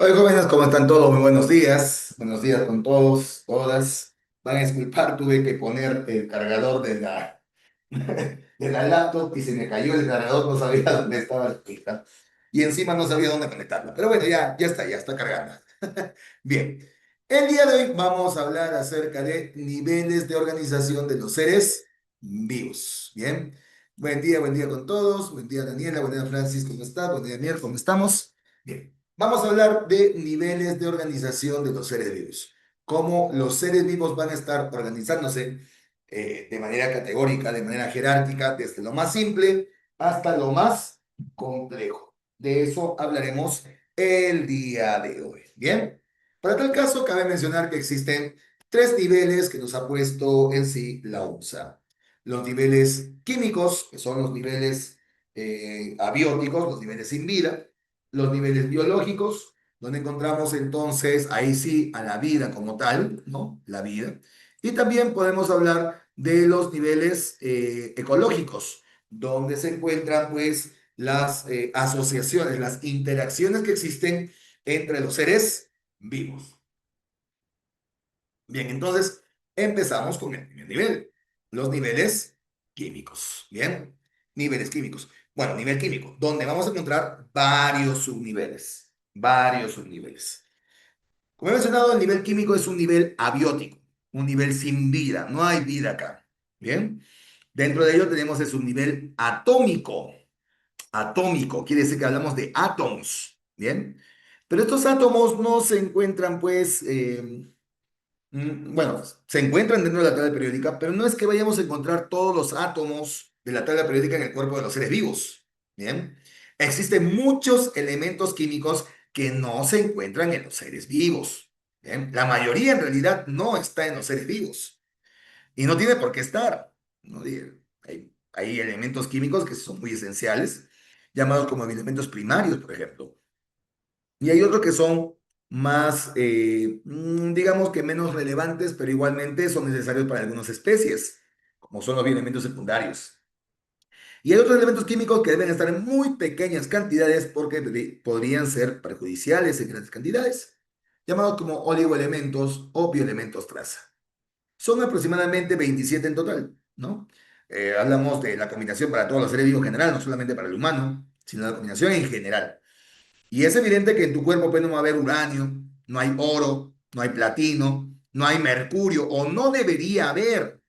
Hola jóvenes, ¿cómo están todos? Muy buenos días. Buenos días con todos, todas. Van a disculpar, tuve que poner el cargador de la laptop y se me cayó el cargador, no sabía dónde estaba la pista. Y encima no sabía dónde conectarla. Pero bueno, ya está cargando. Bien, el día de hoy vamos a hablar acerca de niveles de organización de los seres vivos. Bien, buen día con todos. Buen día Daniela, buen día Francis, ¿cómo estás? Buen día Mier, ¿cómo estamos? Bien. Vamos a hablar de niveles de organización de los seres vivos. Cómo los seres vivos van a estar organizándose de manera categórica, de manera jerárquica, desde lo más simple hasta lo más complejo. De eso hablaremos el día de hoy. Bien. Para tal caso, cabe mencionar que existen tres niveles que nos ha puesto en sí la OMSA. Los niveles químicos, que son los niveles abióticos, los niveles sin vida, los niveles biológicos, donde encontramos entonces ahí sí a la vida como tal, ¿no? La vida. Y también podemos hablar de los niveles ecológicos, donde se encuentran pues las asociaciones, las interacciones que existen entre los seres vivos. Bien, entonces empezamos con el primer nivel, los niveles químicos. Bien, niveles químicos. Bueno, nivel químico, donde vamos a encontrar varios subniveles, varios subniveles. Como he mencionado, el nivel químico es un nivel abiótico, un nivel sin vida, no hay vida acá. Bien, dentro de ello tenemos el subnivel atómico. Atómico quiere decir que hablamos de átomos. Bien, pero estos átomos no se encuentran pues bueno, se encuentran dentro de la tabla periódica, pero no es que vayamos a encontrar todos los átomos de la tabla periódica en el cuerpo de los seres vivos. Bien, existen muchos elementos químicos que no se encuentran en los seres vivos. Bien, la mayoría en realidad no está en los seres vivos y no tiene por qué estar. ¿No? Hay elementos químicos que son muy esenciales, llamados como elementos primarios, por ejemplo. Y hay otros que son más, digamos que menos relevantes, pero igualmente son necesarios para algunas especies, como son los elementos secundarios. Y hay otros elementos químicos que deben estar en muy pequeñas cantidades porque podrían ser perjudiciales en grandes cantidades, llamados como oligoelementos o bioelementos traza. Son aproximadamente 27 en total, ¿no? Hablamos de la combinación para todos los seres vivos en general, no solamente para el humano, sino la combinación en general. Y es evidente que en tu cuerpo pues, no va a haber uranio, no hay oro, no hay platino, no hay mercurio, o no debería haber.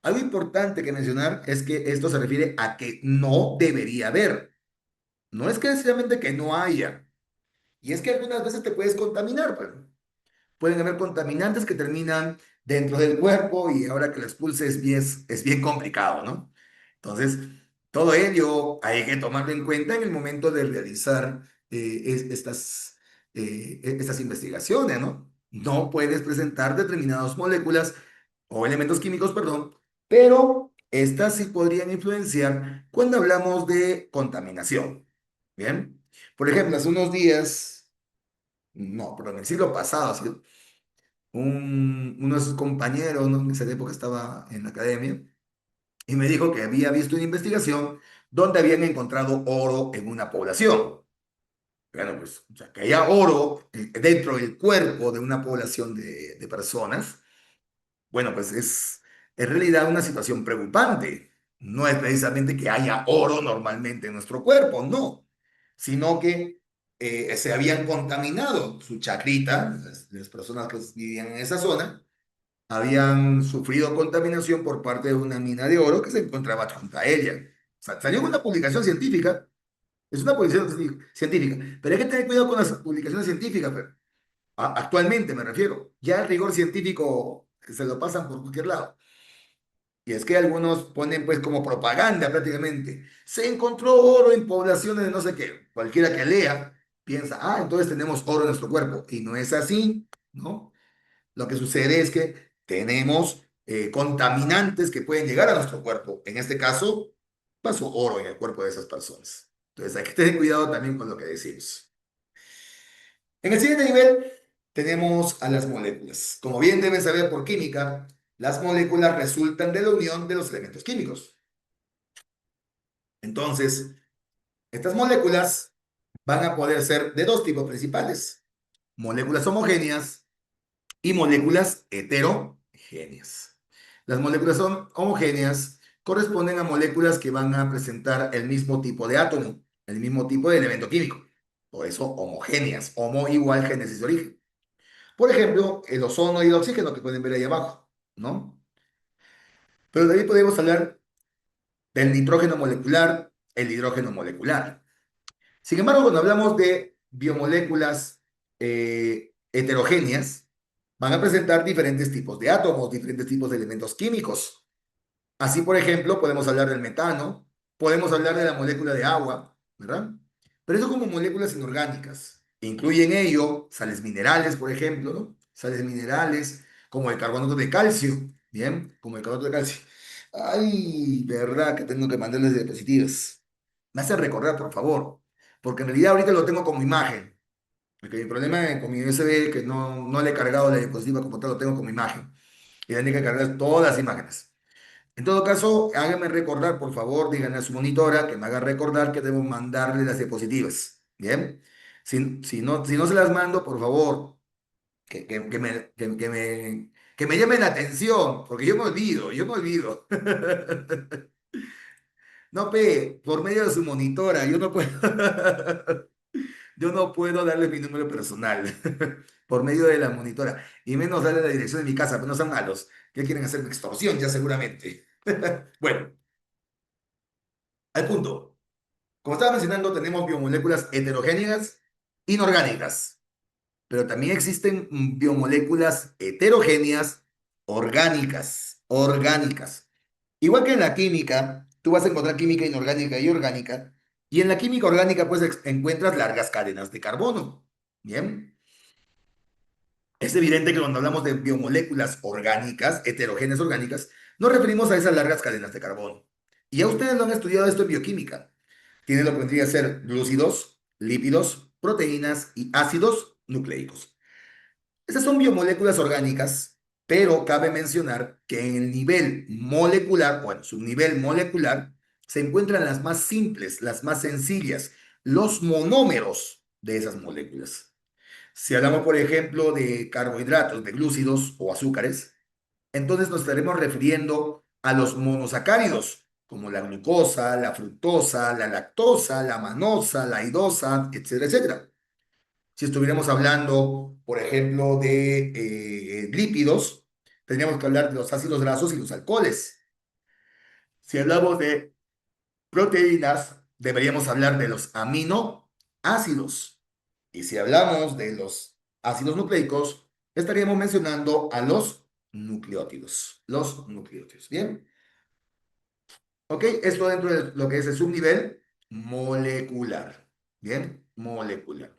Algo importante que mencionar es que esto se refiere a que no debería haber. No es que necesariamente que no haya. Y es que algunas veces te puedes contaminar, pues. Pueden haber contaminantes que terminan dentro del cuerpo y ahora que lo expulses es bien complicado, ¿no? Entonces, todo ello hay que tomarlo en cuenta en el momento de realizar estas investigaciones, ¿no? No puedes presentar determinadas moléculas o elementos químicos, perdón, pero estas sí podrían influenciar cuando hablamos de contaminación. ¿Bien? Por ejemplo, hace unos días, no, pero en el siglo pasado, uno de sus compañeros, ¿no? En esa época estaba en la academia, y me dijo que había visto una investigación donde habían encontrado oro en una población. Bueno, pues, o sea, que haya oro dentro del cuerpo de una población de personas, bueno, pues es en realidad una situación preocupante. No es precisamente que haya oro normalmente en nuestro cuerpo, no, sino que se habían contaminado su chacrita, las personas que vivían en esa zona, habían sufrido contaminación por parte de una mina de oro que se encontraba junto a ella. Salió una publicación científica, es una publicación científica, pero hay que tener cuidado con las publicaciones científicas, pero, actualmente me refiero, ya el rigor científico se lo pasan por cualquier lado. Y es que algunos ponen pues como propaganda prácticamente. Se encontró oro en poblaciones de no sé qué. Cualquiera que lea piensa, entonces tenemos oro en nuestro cuerpo. Y no es así, ¿no? Lo que sucede es que tenemos contaminantes que pueden llegar a nuestro cuerpo. En este caso, pasó oro en el cuerpo de esas personas. Entonces hay que tener cuidado también con lo que decimos. En el siguiente nivel tenemos a las moléculas. Como bien deben saber por química, las moléculas resultan de la unión de los elementos químicos. Entonces, estas moléculas van a poder ser de dos tipos principales: moléculas homogéneas y moléculas heterogéneas. Las moléculas son homogéneas, corresponden a moléculas que van a presentar el mismo tipo de átomo, el mismo tipo de elemento químico. Por eso homogéneas, homo igual génesis de origen. Por ejemplo, el ozono y el oxígeno que pueden ver ahí abajo, ¿no? Pero también podemos hablar del nitrógeno molecular, el hidrógeno molecular. Sin embargo, cuando hablamos de biomoléculas heterogéneas, van a presentar diferentes tipos de átomos, diferentes tipos de elementos químicos. Así, por ejemplo, podemos hablar del metano, podemos hablar de la molécula de agua, ¿verdad? Pero eso como moléculas inorgánicas. Incluyen ello sales minerales, por ejemplo, ¿no? Sales minerales, como el carbonato de calcio, ¿bien? Como el carbonato de calcio. Ay, verdad que tengo que mandarles diapositivas. Me hace recordar, por favor, porque en realidad ahorita lo tengo como imagen. Porque mi problema con mi USB es que no le he cargado la diapositiva como tal, lo tengo como imagen. Y tiene que cargar todas las imágenes. En todo caso, hágame recordar, por favor, díganle a su monitora que me haga recordar que debo mandarle las diapositivas. ¿Bien? Si no se las mando, por favor, que me llamen la atención, porque yo me olvido. No, por medio de su monitora, yo no puedo, yo no puedo darle mi número personal por medio de la monitora, y menos darle la dirección de mi casa, pero no sean malos, que quieren hacerme extorsión ya seguramente. Bueno, al punto. Como estaba mencionando, tenemos biomoléculas heterogéneas inorgánicas, pero también existen biomoléculas heterogéneas orgánicas. Igual que en la química, tú vas a encontrar química inorgánica y orgánica, y en la química orgánica pues encuentras largas cadenas de carbono. Bien, es evidente que cuando hablamos de biomoléculas orgánicas, heterogéneas orgánicas, nos referimos a esas largas cadenas de carbono. Y ya ustedes lo han estudiado esto en bioquímica. Tiene lo que vendría a ser glúcidos, lípidos, proteínas y ácidos nucleicos. Estas son biomoléculas orgánicas, pero cabe mencionar que en el nivel molecular, bueno, su nivel molecular, se encuentran las más simples, las más sencillas, los monómeros de esas moléculas. Si hablamos, por ejemplo, de carbohidratos, de glúcidos o azúcares, entonces nos estaremos refiriendo a los monosacáridos, como la glucosa, la fructosa, la lactosa, la manosa, la idosa, etcétera, etcétera. Si estuviéramos hablando, por ejemplo, de lípidos, tendríamos que hablar de los ácidos grasos y los alcoholes. Si hablamos de proteínas, deberíamos hablar de los aminoácidos. Y si hablamos de los ácidos nucleicos, estaríamos mencionando a los nucleótidos. Los nucleótidos. ¿Bien? ¿Ok? Esto dentro de lo que es el subnivel molecular. ¿Bien? Molecular.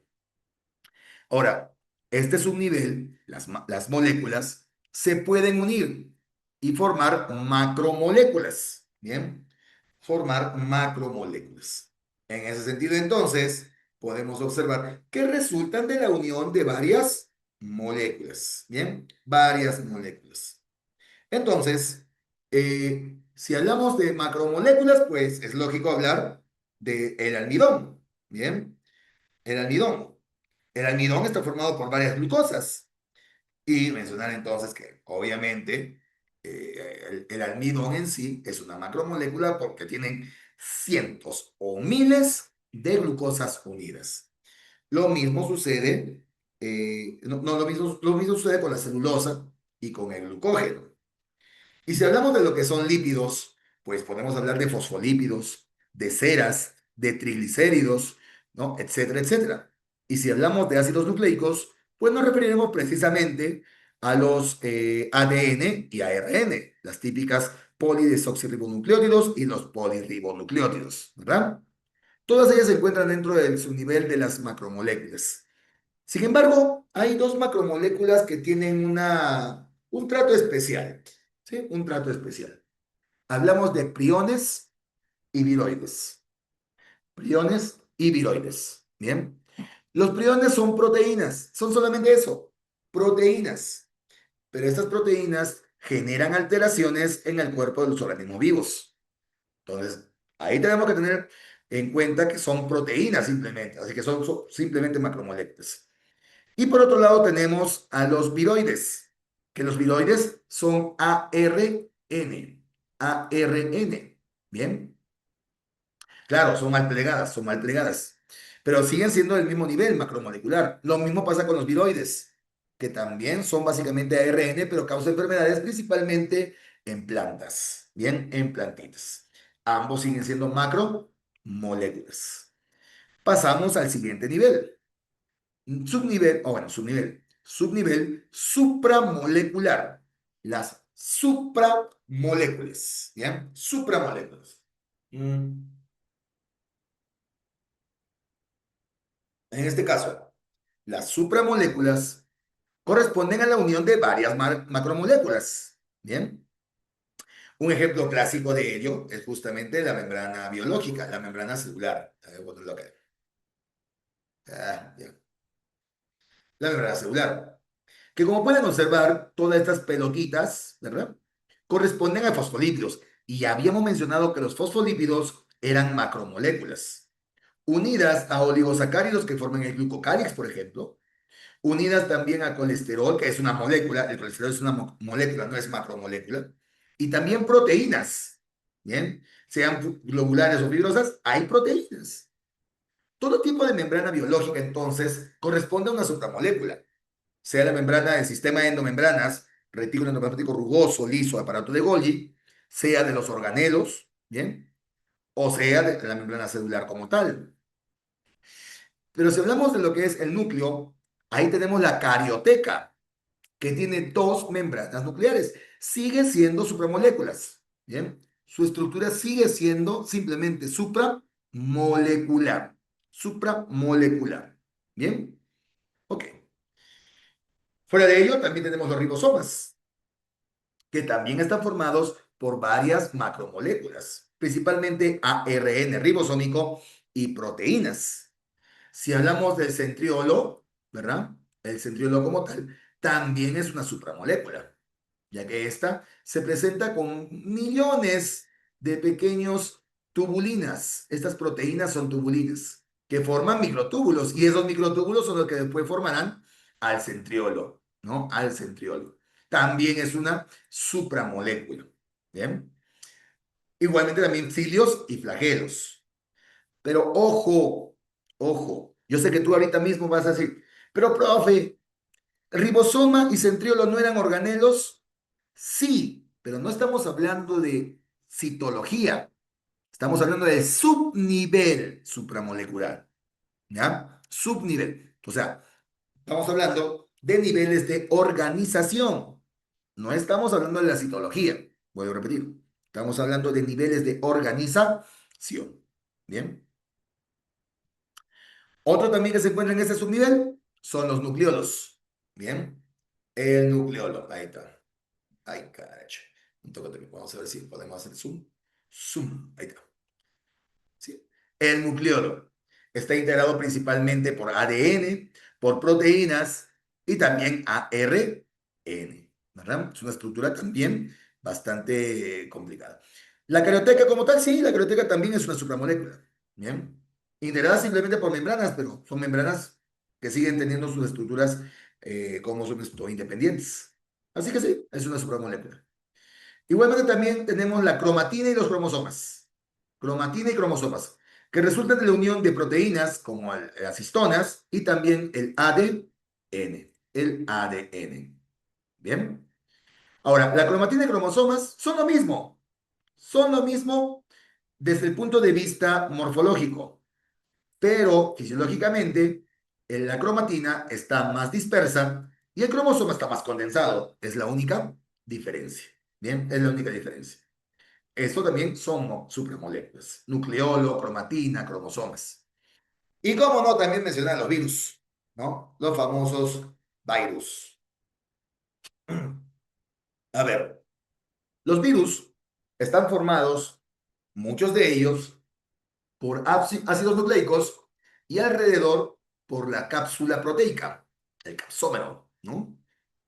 Ahora, este subnivel, las moléculas, se pueden unir y formar macromoléculas. ¿Bien? Formar macromoléculas. En ese sentido, entonces, podemos observar que resultan de la unión de varias moléculas. Bien, varias moléculas. Entonces, si hablamos de macromoléculas, pues es lógico hablar del almidón. Bien, el almidón. El almidón está formado por varias glucosas. Y mencionar entonces que obviamente el almidón en sí es una macromolécula porque tienen cientos o miles de glucosas unidas. Lo mismo sucede, no, lo mismo sucede con la celulosa y con el glucógeno. Y si hablamos de lo que son lípidos, pues podemos hablar de fosfolípidos, de ceras, de triglicéridos, ¿no? Etcétera, etcétera. Y si hablamos de ácidos nucleicos, pues nos referiremos precisamente a los ADN y ARN, las típicas polidesoxirribonucleótidos y los polirribonucleótidos, ¿verdad? Todas ellas se encuentran dentro del subnivel de las macromoléculas. Sin embargo, hay dos macromoléculas que tienen un trato especial, ¿sí? Un trato especial. Hablamos de priones y viroides. Priones y viroides. Bien. Los priones son proteínas, son solamente eso, proteínas. Pero estas proteínas generan alteraciones en el cuerpo de los organismos vivos. Entonces, ahí tenemos que tener en cuenta que son proteínas simplemente, así que son simplemente macromoléculas. Y por otro lado tenemos a los viroides, que los viroides son ARN. ARN. Bien, claro, son mal plegadas, pero siguen siendo del mismo nivel macromolecular. Lo mismo pasa con los viroides, que también son básicamente ARN, pero causan enfermedades principalmente en plantas, bien, en plantitas. Ambos siguen siendo macromoléculas. Pasamos al siguiente nivel. Subnivel, o bueno, subnivel supramolecular. Las supramoléculas, ¿bien? Supramoléculas. Mm, En este caso, las supramoléculas corresponden a la unión de varias macromoléculas, ¿bien? Un ejemplo clásico de ello es justamente la membrana biológica, la membrana celular. A ver, ponerlo acá. Bien. La membrana celular. Que como pueden observar, todas estas pelotitas, ¿verdad? Corresponden a fosfolípidos. Y ya habíamos mencionado que los fosfolípidos eran macromoléculas, unidas a oligosacáridos que forman el glucocálix, por ejemplo, unidas también a colesterol, que es una molécula, el colesterol es una molécula, no es macromolécula, y también proteínas, ¿bien? Sean globulares o fibrosas, hay proteínas. Todo tipo de membrana biológica, entonces, corresponde a una supramolécula, sea la membrana del sistema de endomembranas, retículo endoplasmático rugoso, liso, aparato de Golgi, sea de los organelos, ¿bien? O sea de la membrana celular como tal. Pero si hablamos de lo que es el núcleo, ahí tenemos la carioteca, que tiene dos membranas nucleares. Sigue siendo supramoléculas, ¿bien? Su estructura sigue siendo simplemente supramolecular. Supramolecular, ¿bien? Ok. Fuera de ello, también tenemos los ribosomas, que también están formados por varias macromoléculas, principalmente ARN ribosómico y proteínas. Si hablamos del centriolo, ¿verdad? El centriolo como tal también es una supramolécula, ya que ésta se presenta con millones de pequeños tubulinas. Estas proteínas son tubulinas que forman microtúbulos y esos microtúbulos son los que después formarán al centriolo, ¿no? Al centriolo. También es una supramolécula, ¿bien? Igualmente también cilios y flagelos. Pero ojo, ojo, yo sé que tú ahorita mismo vas a decir, pero profe, ribosoma y centriolo no eran organelos. Sí, pero no estamos hablando de citología, estamos hablando de subnivel supramolecular, ¿ya? Subnivel. O sea, estamos hablando de niveles de organización. No estamos hablando de la citología, voy a repetir. Estamos hablando de niveles de organización. Bien. Otro también que se encuentra en ese subnivel son los nucleolos. Bien. El nucleolo, ahí está. Ay, caracho. Un toque también. Vamos a ver si podemos hacer zoom. Zoom. Ahí está. ¿Sí? El nucleolo está integrado principalmente por ADN, por proteínas y también ARN. ¿Verdad? Es una estructura también bastante complicada. La carioteca como tal, sí, la carioteca también es una supramolécula. Bien. Integrada simplemente por membranas, pero son membranas que siguen teniendo sus estructuras como son independientes. Así que sí, es una supramolécula. Igualmente también tenemos la cromatina y los cromosomas. Cromatina y cromosomas, que resultan de la unión de proteínas como las histonas y también el ADN. El ADN. Bien. Ahora, la cromatina y cromosomas son lo mismo desde el punto de vista morfológico, pero fisiológicamente la cromatina está más dispersa y el cromosoma está más condensado. Es la única diferencia. Bien, es la única diferencia. Esto también son supramoléculas, nucleolo, cromatina, cromosomas. Y cómo no, también mencionar los virus, ¿no? Los famosos virus. A ver, los virus están formados, muchos de ellos, por ácidos nucleicos y alrededor por la cápsula proteica, el capsómero, ¿no?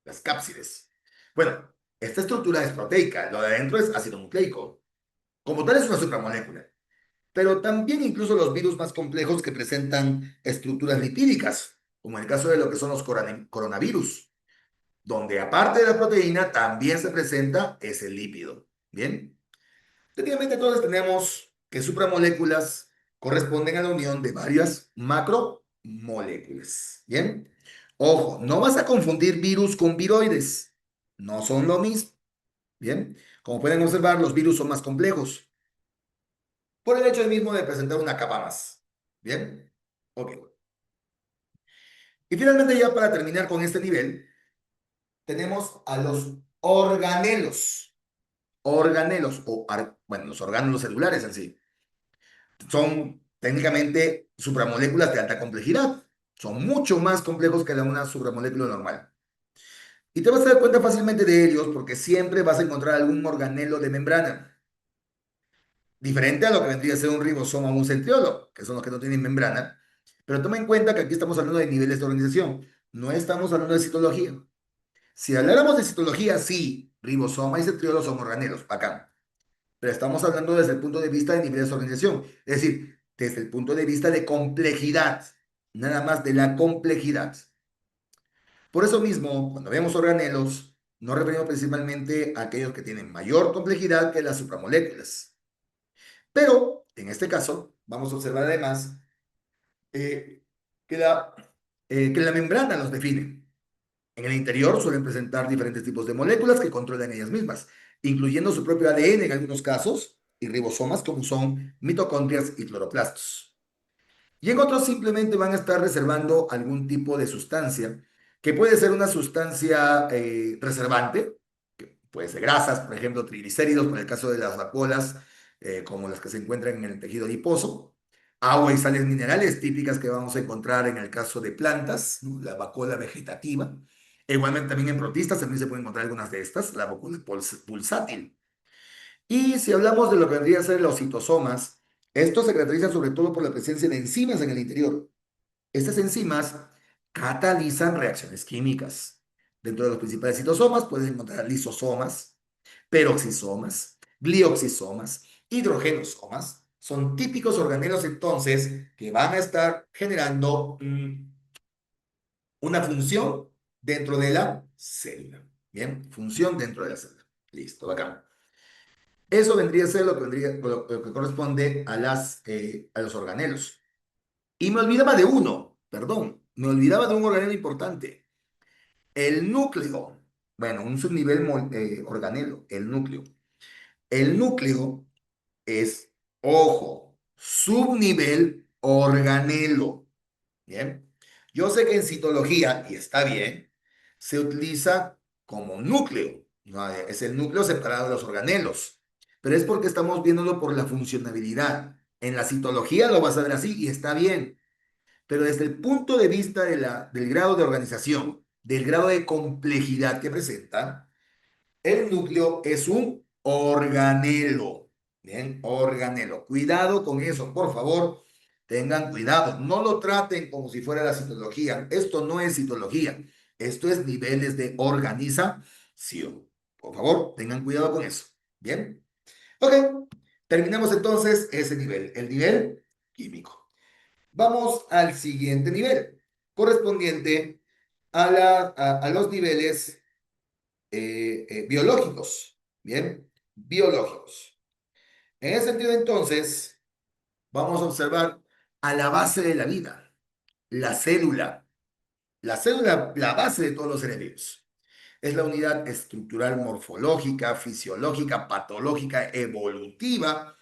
Las cápsides. Bueno, esta estructura es proteica, lo de adentro es ácido nucleico. Como tal es una supramolécula. pero también incluso los virus más complejos que presentan estructuras lipídicas, como en el caso de lo que son los coronavirus, donde aparte de la proteína también se presenta ese lípido. Bien, técnicamente entonces tenemos que supramoléculas corresponden a la unión de varias macromoléculas. Bien, ojo, no vas a confundir virus con viroides, no son lo mismo. Bien, como pueden observar, los virus son más complejos por el hecho mismo de presentar una capa más. Bien, ok. Y finalmente ya para terminar con este nivel, tenemos a los organelos. Organelos, bueno, los orgánulos celulares en sí, son técnicamente supramoléculas de alta complejidad. Son mucho más complejos que una supramolécula normal. Y te vas a dar cuenta fácilmente de ellos porque siempre vas a encontrar algún organelo de membrana. Diferente a lo que vendría a ser un ribosoma o un centriolo, que son los que no tienen membrana. Pero toma en cuenta que aquí estamos hablando de niveles de organización. No estamos hablando de citología. Si habláramos de citología, sí, ribosoma y centriolo son organelos, bacán. Pero estamos hablando desde el punto de vista de niveles de organización. Es decir, desde el punto de vista de complejidad. Nada más de la complejidad. Por eso mismo, cuando vemos organelos, nos referimos principalmente a aquellos que tienen mayor complejidad que las supramoléculas. Pero, en este caso, vamos a observar además eh, que, la, que la membrana los define. En el interior suelen presentar diferentes tipos de moléculas que controlan ellas mismas, incluyendo su propio ADN en algunos casos y ribosomas como son mitocondrias y cloroplastos. Y en otros simplemente van a estar reservando algún tipo de sustancia, que puede ser una sustancia reservante, que puede ser grasas, por ejemplo, triglicéridos, por el caso de las vacuolas, como las que se encuentran en el tejido adiposo, agua y sales minerales típicas que vamos a encontrar en el caso de plantas, ¿no? La vacuola vegetativa. Igualmente también en protistas también se pueden encontrar algunas de estas, la vacuola pulsátil. Y si hablamos de lo que vendría a ser los citosomas, estos se caracterizan sobre todo por la presencia de enzimas en el interior. Estas enzimas catalizan reacciones químicas. Dentro de los principales citosomas pueden encontrar lisosomas, peroxisomas, glioxisomas, hidrogenosomas. Son típicos organelos entonces que van a estar generando una función dentro de la célula. Bien, función dentro de la célula. Listo, acá. Eso vendría a ser lo que corresponde a los organelos. Y me olvidaba de uno, perdón, me olvidaba de un organelo importante, el núcleo. Bueno, un subnivel organelo, el núcleo. El núcleo es, ojo, subnivel organelo. Bien. Yo sé que en citología, y está bien, se utiliza como núcleo, ¿no? Es el núcleo separado de los organelos, pero es porque estamos viéndolo por la funcionalidad. En la citología lo vas a ver así y está bien, pero desde el punto de vista del grado de organización, del grado de complejidad que presenta, el núcleo es un organelo. Bien, organelo. Cuidado con eso, por favor. Tengan cuidado. No lo traten como si fuera la citología. Esto no es citología. Esto es niveles de organización. Por favor, tengan cuidado con eso. Bien. Ok. Terminamos entonces ese nivel, el nivel químico. Vamos al siguiente nivel, correspondiente a los niveles biológicos. Bien, biológicos. En ese sentido, entonces, vamos a observar a la base de la vida, la célula. La célula, la base de todos los seres vivos. Es la unidad estructural morfológica, fisiológica, patológica, evolutiva,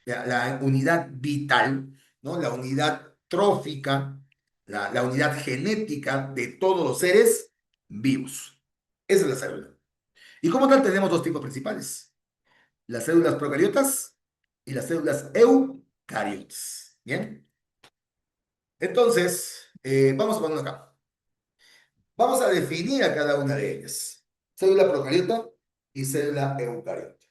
la unidad vital, ¿no? La unidad trófica, la unidad genética de todos los seres vivos. Esa es la célula. Y como tal tenemos dos tipos principales, las células procariotas y las células eucariotas. Bien, entonces, vamos a ponerlo acá. Vamos a definir a cada una de ellas. Célula procariota y célula eucariota.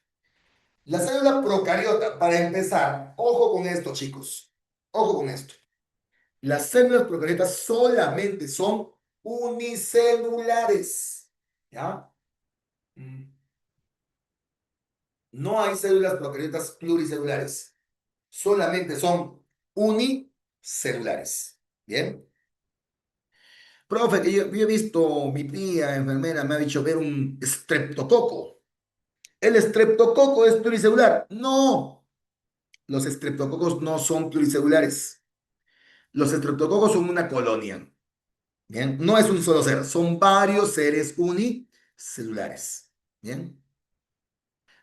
La célula procariota, para empezar, ojo con esto, chicos. Ojo con esto. Las células procariotas solamente son unicelulares. ¿Ya? Mm. No hay células procariotas pluricelulares. solamente son unicelulares. Bien. Profe, que yo he visto, mi tía enfermera me ha dicho ver un estreptococo. ¿El estreptococo es pluricelular? No, los estreptococos no son pluricelulares. Los estreptococos son una colonia. Bien, no es un solo ser, son varios seres unicelulares. Bien,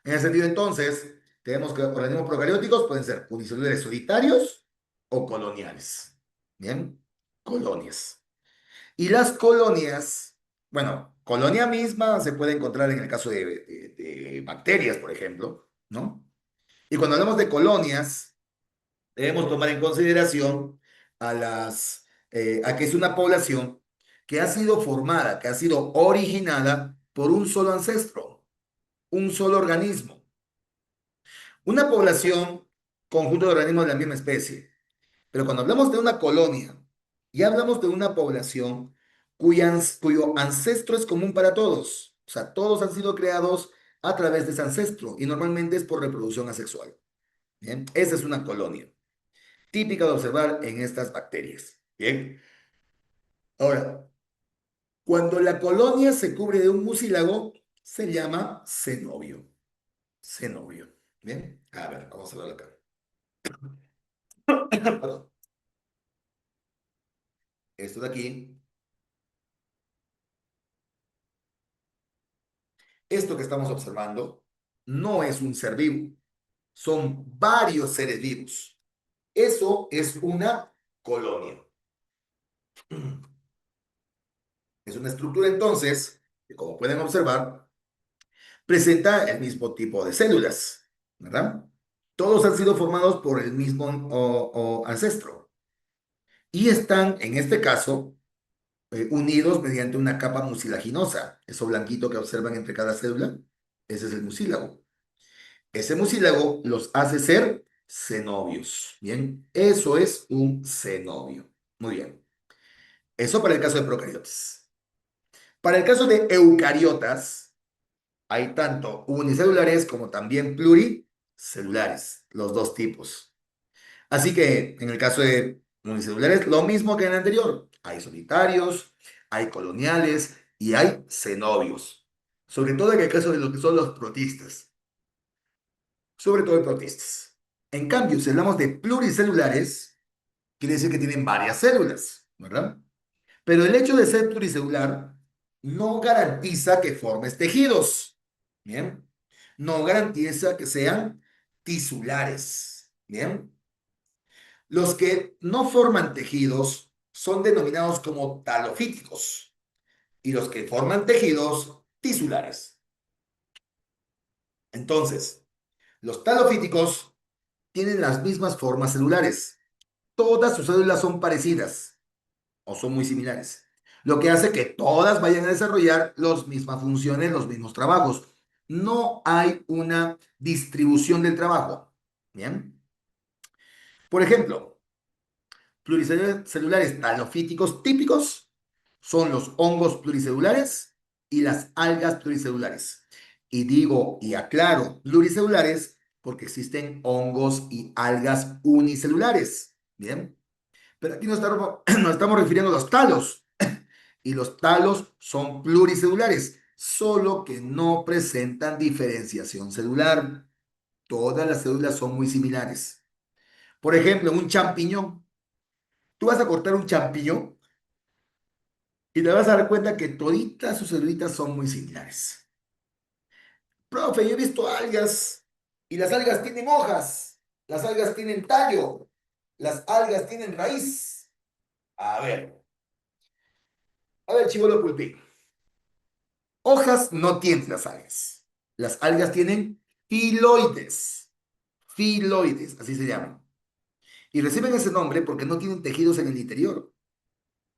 en ese sentido, entonces, tenemos que organismos procarióticos pueden ser unicelulares solitarios o coloniales. Bien, colonias. Y las colonias, bueno, colonia misma se puede encontrar en el caso de bacterias, por ejemplo, ¿no? Y cuando hablamos de colonias, debemos tomar en consideración a que es una población que ha sido formada, que ha sido originada por un solo ancestro, un solo organismo. Una población, conjunto de organismos de la misma especie. Pero cuando hablamos de una colonia, ya hablamos de una población cuyo ancestro es común para todos. O sea, todos han sido creados a través de ese ancestro y normalmente es por reproducción asexual. Bien, esa es una colonia, típica de observar en estas bacterias. Bien, ahora, cuando la colonia se cubre de un mucílago, se llama cenobio. Cenobio. Bien, a ver, vamos a verlo acá. Perdón. Esto de aquí, esto que estamos observando, no es un ser vivo, son varios seres vivos. Eso es una colonia. Es una estructura entonces que, como pueden observar, presenta el mismo tipo de células, ¿verdad? Todos han sido formados por el mismo ancestro y están, en este caso, unidos mediante una capa mucilaginosa. Eso blanquito que observan entre cada célula, ese es el mucílago. Ese mucílago los hace ser cenobios. Bien, eso es un cenobio. Muy bien. Eso para el caso de procariotas. Para el caso de eucariotas, hay tanto unicelulares como también pluricelulares, los dos tipos. Así que en el caso de unicelulares, lo mismo que en el anterior. Hay solitarios, hay coloniales y hay cenobios. Sobre todo en el caso de lo que son los protistas. Sobre todo de protistas. En cambio, si hablamos de pluricelulares, quiere decir que tienen varias células, ¿verdad? Pero el hecho de ser pluricelular no garantiza que formes tejidos. Bien. No garantiza que sean tisulares. Bien. Los que no forman tejidos son denominados como talofíticos y los que forman tejidos tisulares. Entonces, los talofíticos tienen las mismas formas celulares. Todas sus células son parecidas o son muy similares, lo que hace que todas vayan a desarrollar las mismas funciones, los mismos trabajos. No hay una distribución del trabajo. Bien. Por ejemplo, pluricelulares talofíticos típicos son los hongos pluricelulares y las algas pluricelulares. Y digo y aclaro pluricelulares porque existen hongos y algas unicelulares. Bien. Pero aquí nos estamos refiriendo a los talos. Y los talos son pluricelulares, solo que no presentan diferenciación celular. Todas las células son muy similares. Por ejemplo, en un champiñón, tú vas a cortar un champiñón y te vas a dar cuenta que toditas sus celulitas son muy similares. Profe, yo he visto algas y las algas tienen hojas, las algas tienen tallo, las algas tienen raíz. A ver, a ver, chivolo pulpín. Hojas no tienen las algas. Las algas tienen filoides. Filoides, así se llaman. Y reciben ese nombre porque no tienen tejidos en el interior.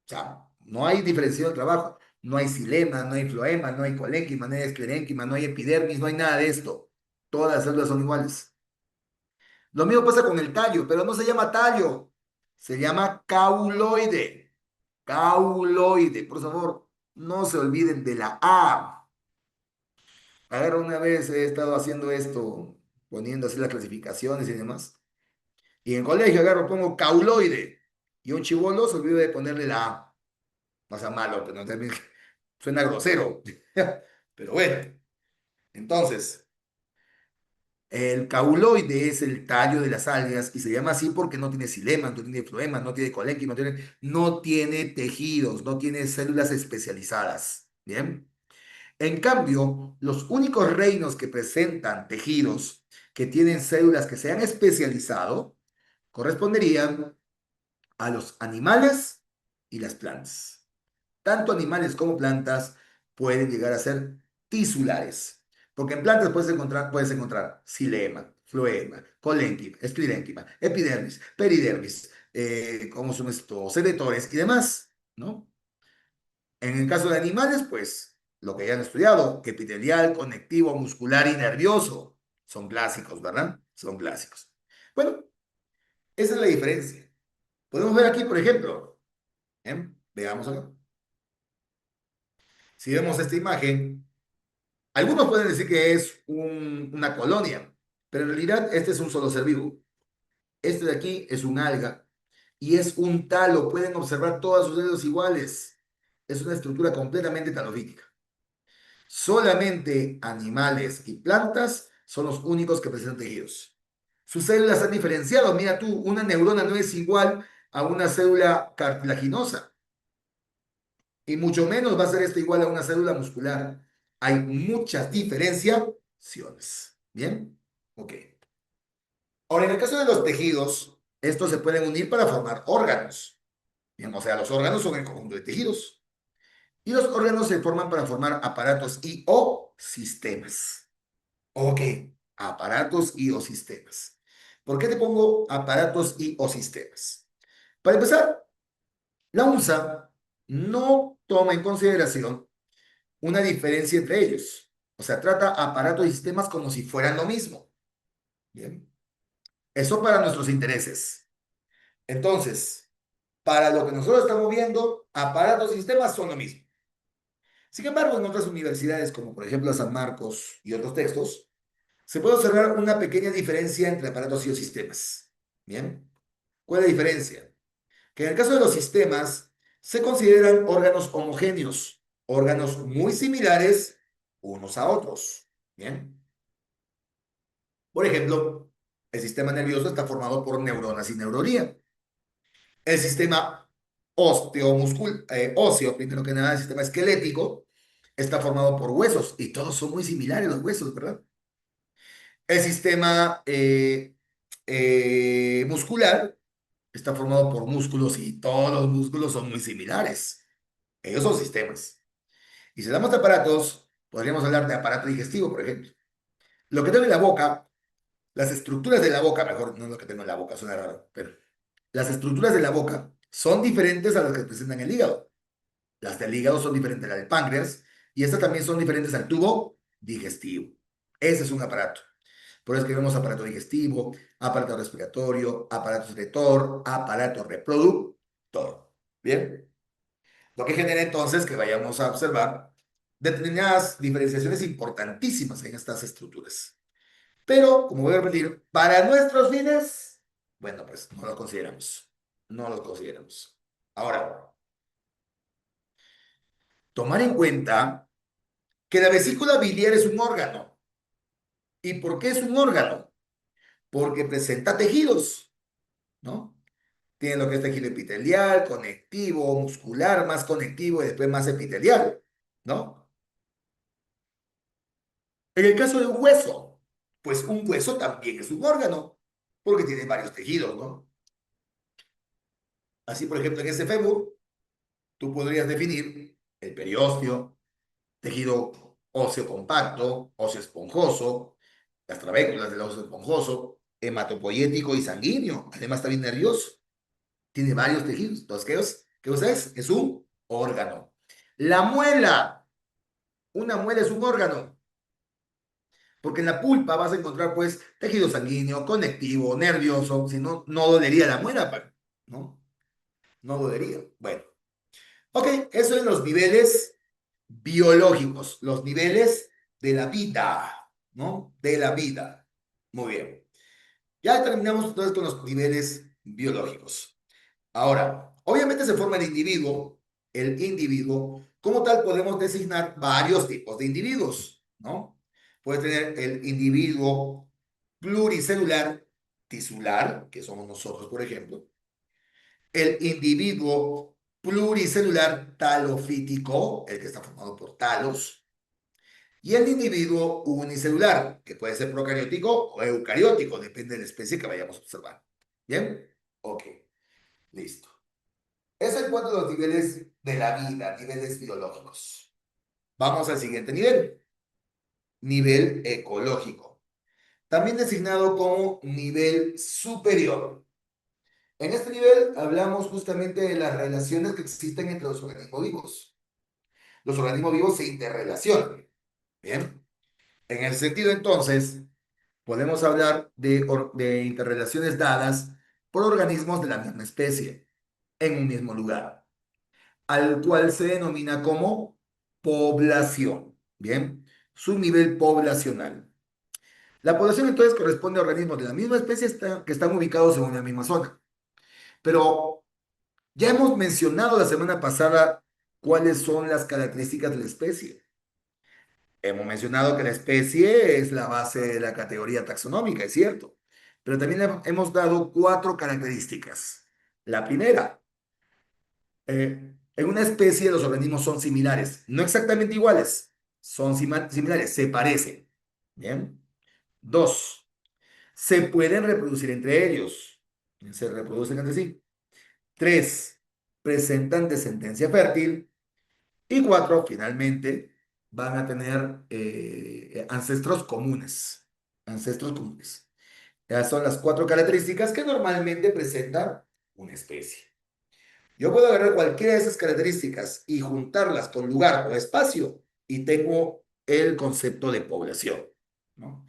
O sea, no hay diferenciación de trabajo. No hay xilema, no hay floema, no hay colénquima, no hay esclerénquima, no hay epidermis, no hay nada de esto. Todas las células son iguales. Lo mismo pasa con el tallo, pero no se llama tallo. Se llama cauloide. Cauloide. Por favor, no se olviden de la A. A ver, una vez he estado haciendo esto, poniendo así las clasificaciones y demás. Y en el colegio agarro, pongo cauloide. Y un chibolo se olvida de ponerle la A. No sea malo, pero no, también suena grosero. Pero bueno, entonces, el cauloide es el tallo de las algas y se llama así porque no tiene xilema, no tiene floema, no tiene colénquima, no tiene tejidos, no tiene células especializadas. ¿Bien? En cambio, los únicos reinos que presentan tejidos que tienen células que se han especializado corresponderían a los animales y las plantas. Tanto animales como plantas pueden llegar a ser tisulares, porque en plantas puedes encontrar xilema, floema, colénquima, esclerénquima, epidermis, peridermis, ¿cómo son estos? Secretores y demás, ¿no? En el caso de animales, pues lo que ya han estudiado, epitelial, conectivo, muscular y nervioso, son clásicos, ¿verdad? Son clásicos. Bueno, esa es la diferencia. Podemos ver aquí, por ejemplo, veamos acá. Si vemos esta imagen, algunos pueden decir que es una colonia, pero en realidad este es un solo ser vivo. Este de aquí es un alga y es un talo. Pueden observar todas sus dedos iguales. Es una estructura completamente talofítica. Solamente animales y plantas son los únicos que presentan tejidos. Sus células han diferenciado. Mira tú, una neurona no es igual a una célula cartilaginosa y mucho menos va a ser esta igual a una célula muscular. Hay muchas diferenciaciones. ¿Bien? Ok. Ahora, en el caso de los tejidos, estos se pueden unir para formar órganos. Bien, o sea, los órganos son el conjunto de tejidos. Y los órganos se forman para formar aparatos y o sistemas. Ok, aparatos y o sistemas. ¿Por qué te pongo aparatos y o sistemas? Para empezar, la UNSA no toma en consideración una diferencia entre ellos. O sea, trata aparatos y sistemas como si fueran lo mismo. Bien. Eso para nuestros intereses. Entonces, para lo que nosotros estamos viendo, aparatos y sistemas son lo mismo. Sin embargo, en otras universidades, como por ejemplo San Marcos y otros textos, se puede observar una pequeña diferencia entre aparatos y sistemas. ¿Bien? ¿Cuál es la diferencia? Que en el caso de los sistemas, se consideran órganos homogéneos, órganos muy similares unos a otros. ¿Bien? Por ejemplo, el sistema nervioso está formado por neuronas y neuronía. El sistema óseo, primero que nada, el sistema esquelético, está formado por huesos y todos son muy similares los huesos, ¿verdad? El sistema muscular está formado por músculos y todos los músculos son muy similares. Ellos son sistemas. Y si hablamos de aparatos, podríamos hablar de aparato digestivo, por ejemplo. Lo que tengo en la boca, las estructuras de la boca, mejor no es lo que tengo en la boca, suena raro, pero las estructuras de la boca son diferentes a las que presentan el hígado. Las del hígado son diferentes a las del páncreas y estas también son diferentes al tubo digestivo. Ese es un aparato. Por eso que vemos aparato digestivo, aparato respiratorio, aparato secretor, aparato reproductor. ¿Bien? Lo que genera entonces que vayamos a observar determinadas diferenciaciones importantísimas en estas estructuras. Pero, como voy a repetir, para nuestros fines, bueno, pues no lo consideramos. No lo consideramos. Ahora, tomar en cuenta que la vesícula biliar es un órgano. ¿Y por qué es un órgano? Porque presenta tejidos, ¿no? Tiene lo que es tejido epitelial, conectivo, muscular, más conectivo y después más epitelial, ¿no? En el caso de un hueso, pues un hueso también es un órgano, porque tiene varios tejidos, ¿no? Así, por ejemplo, en ese fémur, tú podrías definir el periósteo, tejido óseo compacto, óseo esponjoso, las trabéculas del óseo esponjoso, hematopoyético y sanguíneo, además también nervioso. Tiene varios tejidos. Entonces, ¿qué es? Es un órgano. La muela, una muela es un órgano, porque en la pulpa vas a encontrar, pues, tejido sanguíneo, conectivo, nervioso, si no, no dolería la muela, ¿no? No dolería. Bueno, ok, eso en los niveles biológicos, los niveles de la vida, ¿no? De la vida. Muy bien. Ya terminamos entonces con los niveles biológicos. Ahora, obviamente se forma el individuo. El individuo, como tal, podemos designar varios tipos de individuos, ¿no? Puede tener el individuo pluricelular, tisular, que somos nosotros, por ejemplo. El individuo pluricelular talofítico, el que está formado por talos. Y el individuo unicelular, que puede ser procariótico o eucariótico, depende de la especie que vayamos a observar. ¿Bien? Ok, listo. Eso en cuanto a los niveles de la vida, niveles biológicos. Vamos al siguiente nivel, nivel ecológico, también designado como nivel superior. En este nivel hablamos justamente de las relaciones que existen entre los organismos vivos. Los organismos vivos se interrelacionan. Bien. En el sentido entonces, podemos hablar de interrelaciones dadas por organismos de la misma especie en un mismo lugar, al cual se denomina como población. Bien, su nivel poblacional. La población entonces corresponde a organismos de la misma especie que están ubicados en una misma zona. Pero ya hemos mencionado la semana pasada cuáles son las características de la especie. Hemos mencionado que la especie es la base de la categoría taxonómica, es cierto, pero también hemos dado cuatro características. La primera, en una especie los organismos son similares, no exactamente iguales, son similares, se parecen. Bien. Dos, se pueden reproducir entre ellos, se reproducen entre sí. Tres, presentan descendencia fértil. Y cuatro, finalmente, van a tener ancestros comunes. Ancestros comunes. Esas son las cuatro características que normalmente presenta una especie. Yo puedo agarrar cualquiera de esas características y juntarlas con lugar o espacio y tengo el concepto de población, ¿no?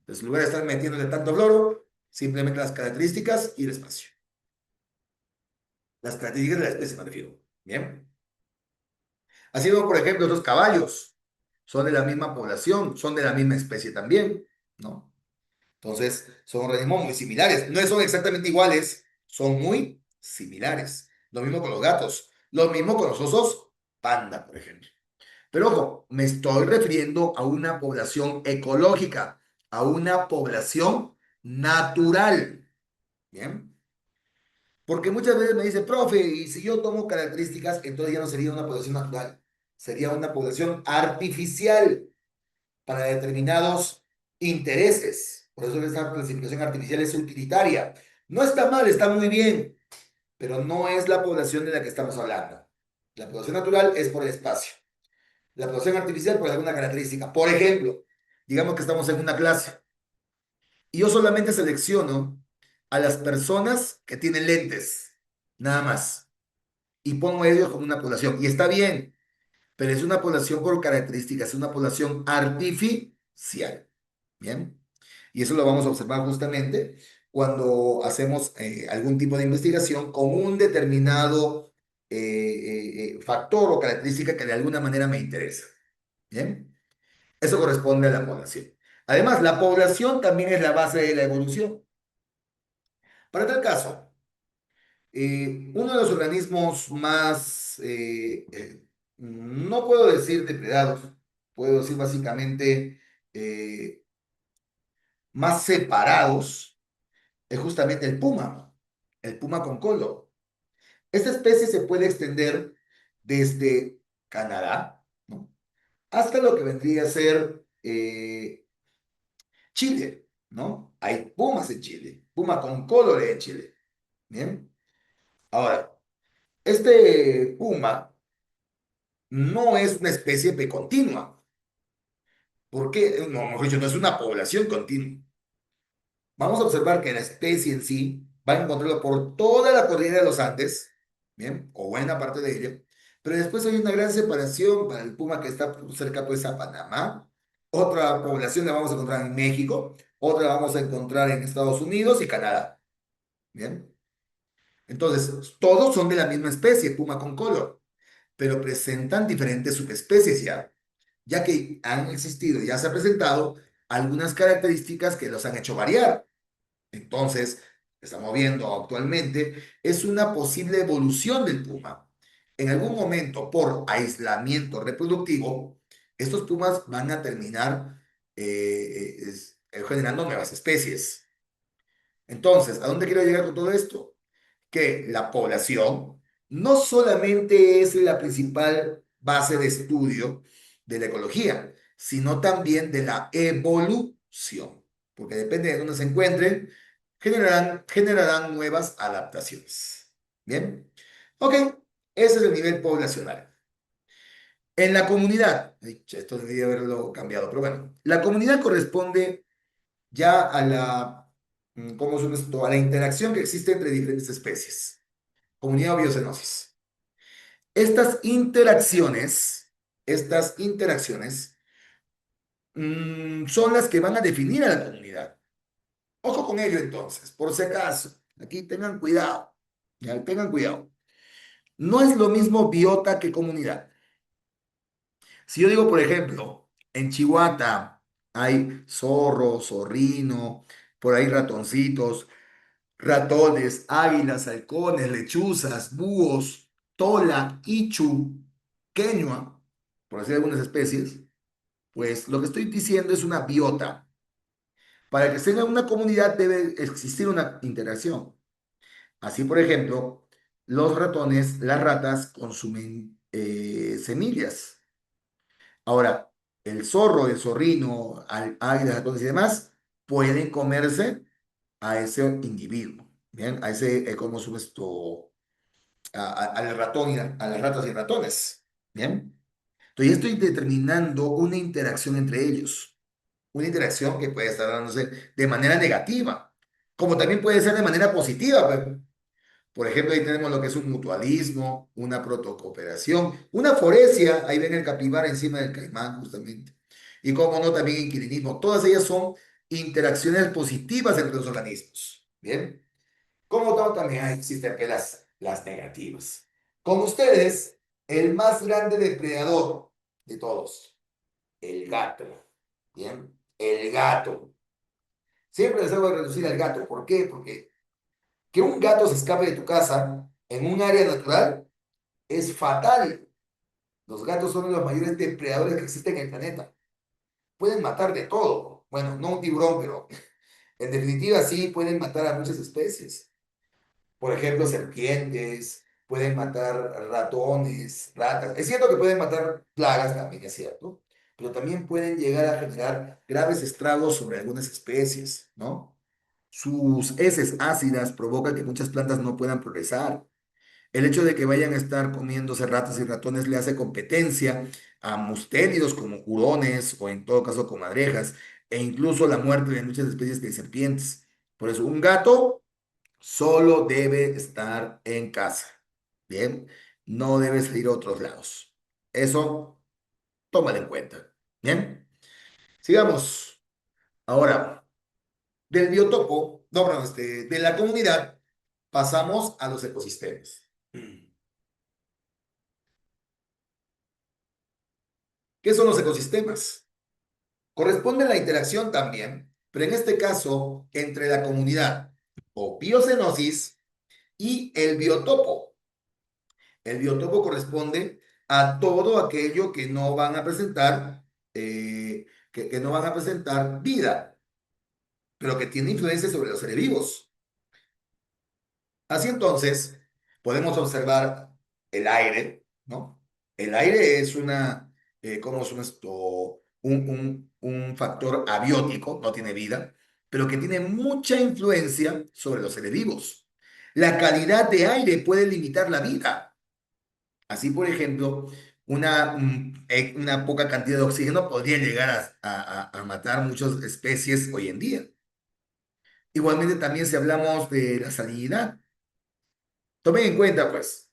Entonces, en lugar de estar metiéndole tanto floro, simplemente las características y el espacio. Las características de la especie me refiero. Bien. Así como, por ejemplo, los caballos son de la misma población, son de la misma especie también, ¿no? Entonces, son organismos muy similares. No son exactamente iguales, son muy similares. Lo mismo con los gatos, lo mismo con los osos panda, por ejemplo. Pero ojo, me estoy refiriendo a una población ecológica, a una población natural. ¿Bien? Porque muchas veces me dicen, profe, y si yo tomo características, entonces ya no sería una población natural, sería una población artificial para determinados intereses. Por eso esta clasificación artificial es utilitaria. No está mal, está muy bien, pero no es la población de la que estamos hablando. La población natural es por el espacio. La población artificial por alguna característica. Por ejemplo, digamos que estamos en una clase y yo solamente selecciono a las personas que tienen lentes, nada más, y pongo a ellos como una población. Y está bien, pero es una población por características, es una población artificial. Bien. Y eso lo vamos a observar justamente cuando hacemos algún tipo de investigación con un determinado factor o característica que de alguna manera me interesa. Bien. Eso corresponde a la población. Además, la población también es la base de la evolución. Para tal caso, uno de los organismos más, no puedo decir depredados, puedo decir básicamente eh, más separados, es justamente el puma con colo. Esta especie se puede extender desde Canadá, ¿no? Hasta lo que vendría a ser Chile, ¿no? Hay pumas en Chile, puma con colo en Chile. Bien. Ahora, este puma no es una especie continua. ¿Por qué? No, mejor dicho, no es una población continua. Vamos a observar que la especie en sí va a encontrarlo por toda la cordillera de los Andes, ¿bien? O buena parte de ella, pero después hay una gran separación para el puma que está cerca pues a Panamá, otra población la vamos a encontrar en México, otra la vamos a encontrar en Estados Unidos y Canadá, ¿bien? Entonces, todos son de la misma especie, puma con color, pero presentan diferentes subespecies ya que han existido, ya se han presentado algunas características que los han hecho variar. Entonces, estamos viendo actualmente, es una posible evolución del puma. En algún momento, por aislamiento reproductivo, estos pumas van a terminar generando nuevas especies. Entonces, ¿a dónde quiero llegar con todo esto? Que la población no solamente es la principal base de estudio de la ecología, sino también de la evolución, porque depende de dónde se encuentren, generarán nuevas adaptaciones. ¿Bien? Ok, ese es el nivel poblacional. En la comunidad, ay, che, esto debería haberlo cambiado, pero bueno, la comunidad corresponde ya a la, ¿cómo se llama esto? A la interacción que existe entre diferentes especies. Comunidad o biocenosis. Estas interacciones, estas interacciones son las que van a definir a la comunidad. Ojo con ello entonces, por si acaso. Aquí tengan cuidado. Ya, tengan cuidado. No es lo mismo biota que comunidad. Si yo digo, por ejemplo, en Chihuahua hay zorro, zorrino, por ahí ratoncitos, ratones, águilas, halcones, lechuzas, búhos, tola, ichu, queñua, por decir algunas especies, pues lo que estoy diciendo es una biota. Para que tenga una comunidad debe existir una interacción. Así, por ejemplo, los ratones, las ratas consumen semillas. Ahora, el zorro, el zorrino, águilas, ratones y demás pueden comerse a ese individuo, ¿bien? A ese, ¿cómo se llama esto? Al ratón a las ratas y ratones, ¿bien? Entonces, estoy determinando una interacción entre ellos, una interacción que puede estar dándose de manera negativa, como también puede ser de manera positiva, pues. Por ejemplo, ahí tenemos lo que es un mutualismo, una protocooperación, una foresia, ahí ven el capibara encima del caimán justamente. Y como no, también inquilinismo. Todas ellas son interacciones positivas entre los organismos. Bien. Como tal, también existen que las negativas. Con ustedes, el más grande depredador de todos, el gato. Bien. El gato. Siempre les hago reducir al gato. ¿Por qué? Porque que un gato se escape de tu casa en un área natural es fatal. Los gatos son los mayores depredadores que existen en el planeta. Pueden matar de todo. Bueno, no un tiburón, pero en definitiva sí pueden matar a muchas especies. Por ejemplo, serpientes, pueden matar ratones, ratas. Es cierto que pueden matar plagas también, es cierto, pero también pueden llegar a generar graves estragos sobre algunas especies, ¿no? Sus heces ácidas provocan que muchas plantas no puedan progresar. El hecho de que vayan a estar comiéndose ratas y ratones le hace competencia a mustélidos como hurones o en todo caso comadrejas e incluso la muerte de muchas especies de serpientes. Por eso, un gato solo debe estar en casa. Bien, no debe salir a otros lados. Eso, tómalo en cuenta. Bien, sigamos. Ahora, del biotopo, no, perdón, de la comunidad, pasamos a los ecosistemas. ¿Qué son los ecosistemas? Corresponde la interacción también, pero en este caso, entre la comunidad o biocenosis y el biotopo. El biotopo corresponde a todo aquello que no van a presentar, que no van a presentar vida, pero que tiene influencia sobre los seres vivos. Así entonces, podemos observar el aire, ¿no? El aire es ¿cómo es esto? Un factor abiótico, no tiene vida, pero que tiene mucha influencia sobre los seres vivos. La calidad de aire puede limitar la vida. Así, por ejemplo, una poca cantidad de oxígeno podría llegar a matar muchas especies hoy en día. Igualmente también si hablamos de la salinidad, tomen en cuenta, pues,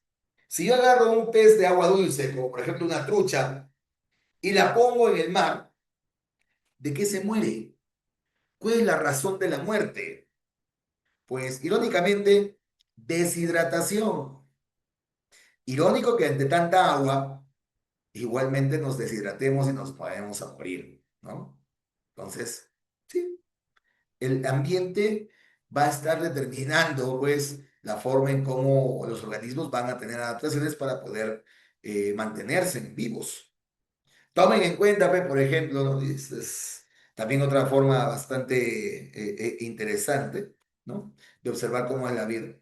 si yo agarro un pez de agua dulce, como por ejemplo una trucha, y la pongo en el mar, ¿de qué se muere? ¿Cuál es la razón de la muerte? Pues, irónicamente, deshidratación. Irónico que ante tanta agua, igualmente nos deshidratemos y nos podemos a morir, ¿no? Entonces, sí, el ambiente va a estar determinando, pues, la forma en cómo los organismos van a tener adaptaciones para poder mantenerse vivos. Tomen en cuenta, pues, por ejemplo, ¿no? Es también otra forma bastante interesante, ¿no? De observar cómo es la vida.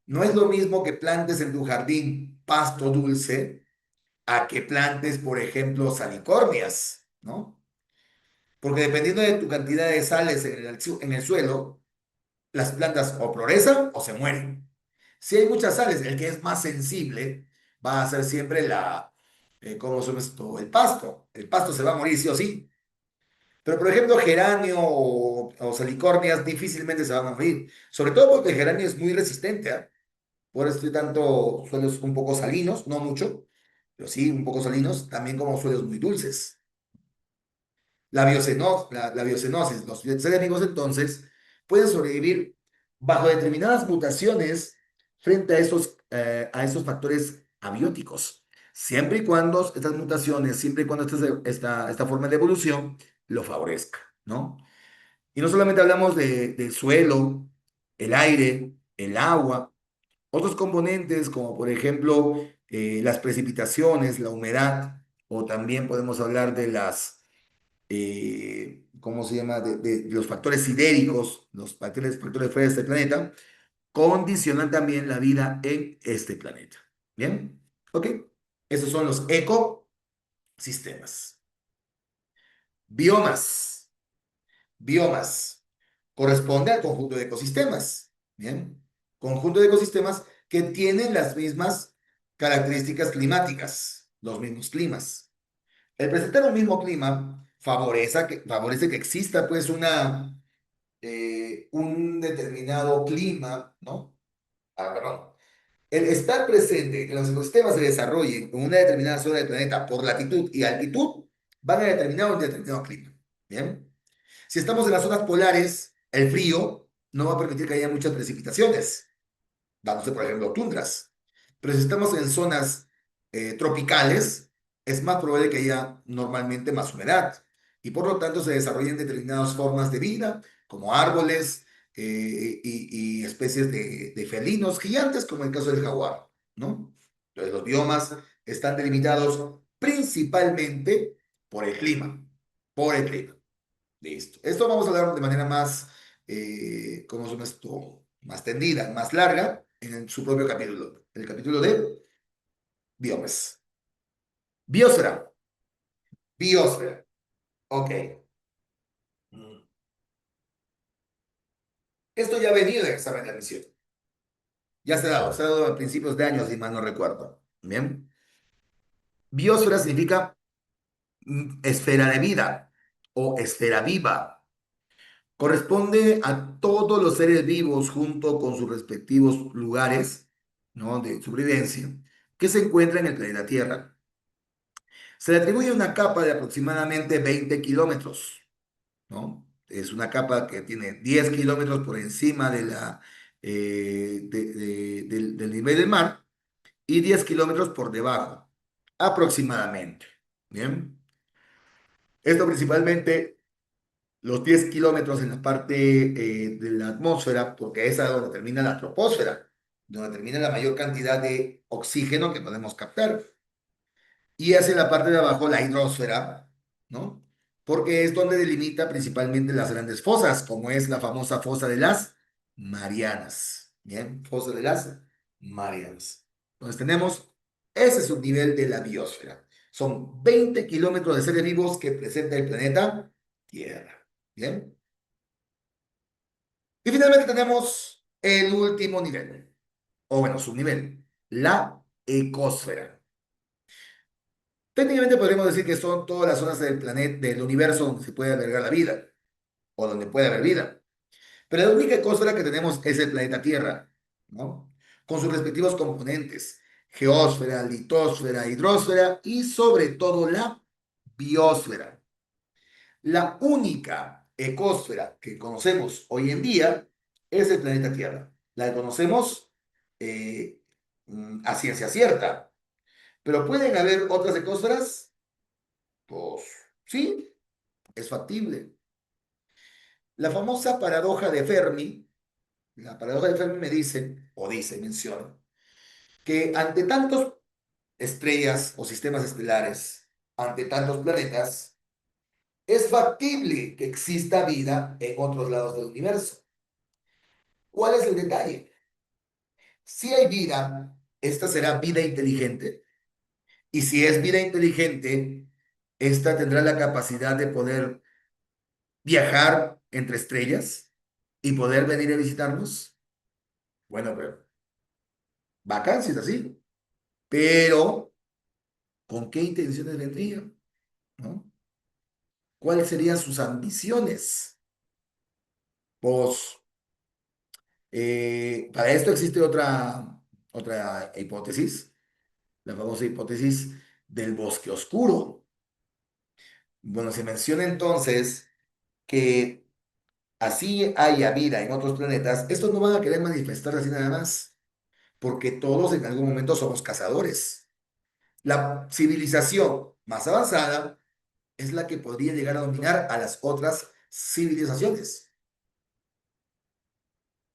No es lo mismo que plantes en tu jardín pasto dulce a que plantes, por ejemplo, salicornias, ¿no? Porque dependiendo de tu cantidad de sales en el suelo, las plantas o progresan o se mueren. Si hay muchas sales, el que es más sensible va a ser siempre ¿cómo se llama esto? El pasto. El pasto se va a morir sí o sí. Pero, por ejemplo, geranio o salicornias difícilmente se van a morir. Sobre todo porque el geranio es muy resistente, ¿ah? Por eso hay tanto suelos un poco salinos, no mucho, pero sí un poco salinos, también como suelos muy dulces. La biocenosis, los seres vivos entonces pueden sobrevivir bajo determinadas mutaciones frente a esos factores abióticos, siempre y cuando estas mutaciones, siempre y cuando esta forma de evolución lo favorezca, ¿no? Y no solamente hablamos del suelo, el aire, el agua, otros componentes como por ejemplo las precipitaciones, la humedad, o también podemos hablar de ¿cómo se llama? De los factores sidéricos, los factores fuera de este planeta, condicionan también la vida en este planeta. ¿Bien? ¿Ok? Esos son los ecosistemas. Biomas. Biomas. Corresponde al conjunto de ecosistemas. ¿Bien? Conjunto de ecosistemas que tienen las mismas características climáticas, los mismos climas. El presentar un mismo clima favorece que exista pues un determinado clima, ¿no? Ah, perdón. El estar presente, que los ecosistemas se desarrollen en una determinada zona del planeta por latitud y altitud, van a determinar un determinado clima. ¿Bien? Si estamos en las zonas polares, el frío no va a permitir que haya muchas precipitaciones, dándose, por ejemplo, tundras. Pero si estamos en zonas tropicales, es más probable que haya normalmente más humedad y por lo tanto se desarrollen determinadas formas de vida, como árboles y especies de felinos gigantes, como el caso del jaguar, ¿no? Entonces, los biomas están delimitados principalmente por el clima, por el clima. Listo. Esto vamos a hablar de manera más, ¿cómo se llama esto? Más tendida, más larga, su propio capítulo. El capítulo de biomas. Biosfera. Biosfera. Ok. Mm. Esto ya ha venido en examen de admisión. Ya se ha dado a principios de años, si mal no recuerdo. Bien. Biosfera significa esfera de vida o esfera viva. Corresponde a todos los seres vivos junto con sus respectivos lugares, ¿no? De supervivencia que se encuentran en el planeta Tierra. Se le atribuye una capa de aproximadamente 20 kilómetros, ¿no? Es una capa que tiene 10 kilómetros por encima del nivel del mar y 10 kilómetros por debajo, aproximadamente. ¿Bien? Esto principalmente los 10 kilómetros en la parte de la atmósfera, porque esa es donde termina la troposfera, donde termina la mayor cantidad de oxígeno que podemos captar. Y hacia la parte de abajo la hidrosfera, ¿no? Porque es donde delimita principalmente las grandes fosas, como es la famosa fosa de las Marianas. Bien, fosa de las Marianas. Entonces tenemos ese subnivel de la biosfera. Son 20 kilómetros de seres vivos que presenta el planeta Tierra. Bien. Y finalmente tenemos el último nivel, o bueno, subnivel, la ecosfera. Técnicamente podríamos decir que son todas las zonas del planeta, del universo donde se puede albergar la vida, o donde puede haber vida. Pero la única ecosfera que tenemos es el planeta Tierra, ¿no? Con sus respectivos componentes, geósfera, litosfera, hidrosfera y sobre todo la biosfera. La única ecosfera que conocemos hoy en día es el planeta Tierra. La conocemos eh, a ciencia cierta, pero ¿pueden haber otras ecosferas? Pues sí, es factible. La famosa paradoja de Fermi, la paradoja de Fermi me dice, o dice, menciona, que ante tantas estrellas o sistemas estelares, ante tantos planetas, es factible que exista vida en otros lados del universo. ¿Cuál es el detalle? Si hay vida, esta será vida inteligente. Y si es vida inteligente, esta tendrá la capacidad de poder viajar entre estrellas y poder venir a visitarnos. Bueno, pero bacán si es así. Pero, ¿con qué intenciones vendría? ¿No? ¿Cuáles serían sus ambiciones? Pues, para esto existe otra hipótesis, la famosa hipótesis del bosque oscuro. Bueno, se menciona entonces que así haya vida en otros planetas, estos no van a querer manifestarse así nada más, porque todos en algún momento somos cazadores. La civilización más avanzada es la que podría llegar a dominar a las otras civilizaciones.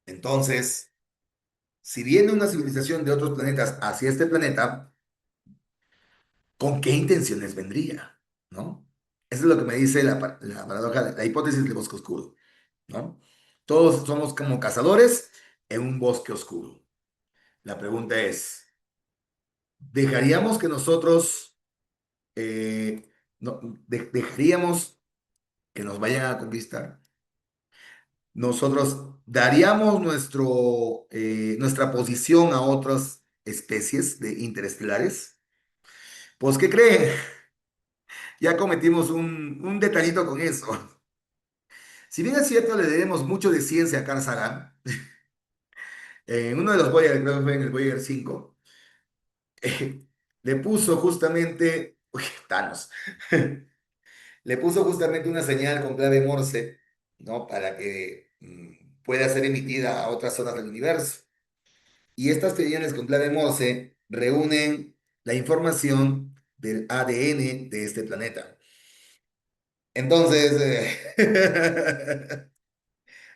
Entonces, si viene una civilización de otros planetas hacia este planeta, ¿con qué intenciones vendría? ¿No? Eso es lo que me dice la paradoja, la hipótesis del bosque oscuro, ¿no? Todos somos como cazadores en un bosque oscuro. La pregunta es, ¿dejaríamos que nosotros, no, dejaríamos que nos vayan a conquistar? ¿Nosotros daríamos nuestra posición a otras especies de interestelares? Pues, ¿qué creen? Ya cometimos un detallito con eso. Si bien es cierto, le debemos mucho de ciencia a Carl Sagan, en uno de los Voyager, creo que fue en el Voyager 5, le puso justamente, uy, Thanos, le puso justamente una señal con clave Morse, ¿no? Para que pueda ser emitida a otras zonas del universo. Y estas señales con clave Morse reúnen la información del ADN de este planeta. Entonces,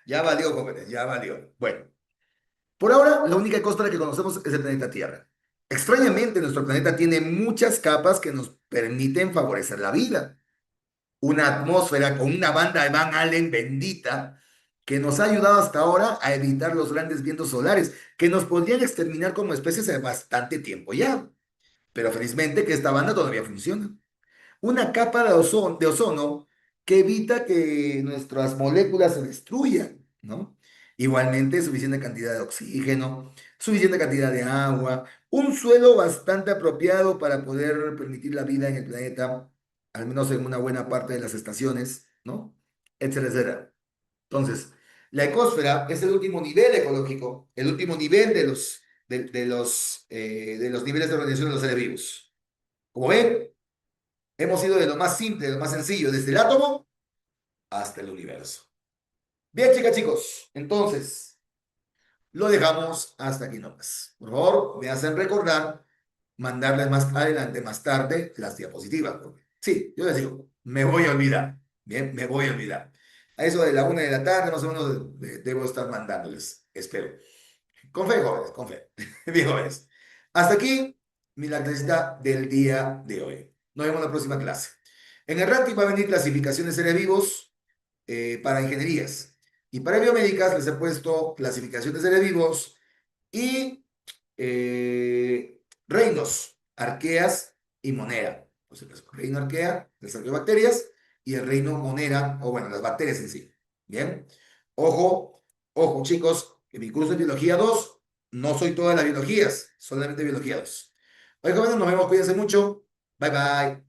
ya valió, jóvenes, ya valió. Bueno, por ahora, la única costra que conocemos es el planeta Tierra. Extrañamente, nuestro planeta tiene muchas capas que nos permiten favorecer la vida. Una atmósfera con una banda de Van Allen bendita que nos ha ayudado hasta ahora a evitar los grandes vientos solares que nos podrían exterminar como especies hace bastante tiempo ya. Pero felizmente que esta banda todavía funciona. Una capa de ozono que evita que nuestras moléculas se destruyan, ¿no? Igualmente, suficiente cantidad de oxígeno, suficiente cantidad de agua, un suelo bastante apropiado para poder permitir la vida en el planeta, al menos en una buena parte de las estaciones, ¿no? Etcétera, etcétera. Entonces, la ecosfera es el último nivel ecológico, el último nivel de los niveles de organización de los seres vivos. Como ven, hemos ido de lo más simple, de lo más sencillo, desde el átomo hasta el universo. Bien, chicas, chicos, entonces lo dejamos hasta aquí nomás. Por favor, me hacen recordar mandarles más adelante, más tarde, las diapositivas. Porque, sí, yo les digo, me voy a olvidar. Bien, me voy a olvidar. A eso de la 1 de la tarde, más o menos, debo estar mandándoles, espero. Con fe, jóvenes, con fe. Bien, jóvenes. Hasta aquí mi lactancia del día de hoy. Nos vemos en la próxima clase. En el ranking va a venir clasificaciones de seres vivos para ingenierías. Y para biomédicas les he puesto clasificaciones de seres vivos y reinos, arqueas y monera. Pues el reino arquea, las arqueobacterias, y el reino monera, o bueno, las bacterias en sí. Bien. Ojo, ojo, chicos, en mi curso de biología 2 no soy todas las biologías, solamente biología 2. Oye, jóvenes, nos vemos, cuídense mucho. Bye bye.